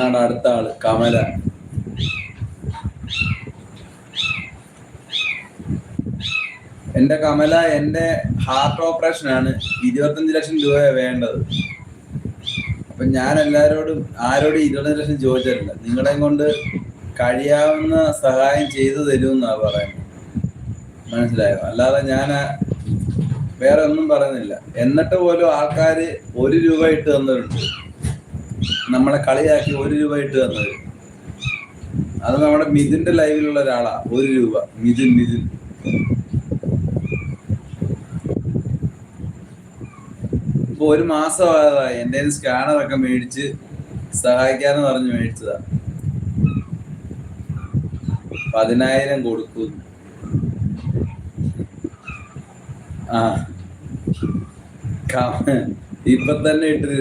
എന്നാണ് അടുത്ത ആള് കമല. എന്റെ കമല, എന്റെ ഹാർട്ട് ഓപ്പറേഷൻ ആണ്, 25 ലക്ഷം രൂപയാണ് വേണ്ടത്. അപ്പൊ ഞാൻ ആരോടും 25 ലക്ഷം ചോദിച്ചിട്ടില്ല. നിങ്ങളെ കൊണ്ട് കഴിയാവുന്ന സഹായം ചെയ്തു തരുമെന്നാ പറയുന്നത്. മനസ്സിലായോ? അല്ലാതെ ഞാൻ വേറെ ഒന്നും പറയുന്നില്ല. എന്നിട്ട് പോലും ആൾക്കാര് 1 രൂപ ഇട്ട് തന്നവരുണ്ട്. നമ്മളെ കളിയാക്കി 1 രൂപ ഇട്ട് തന്നത്. അത് നമ്മുടെ മിഥുന്റെ ലൈവിലുള്ള ഒരാളാ. 1 രൂപ. മിഥുൻ. ഇപ്പൊ 1 മാസമായതായി. എന്റെ സ്കാനറൊക്കെ മേടിച്ച് സഹായിക്കാന്ന് പറഞ്ഞ് മേടിച്ചതാ. 10,000 കൊടുക്കും. ആ ഇപ്പൊ തന്നെ ഇട്ട്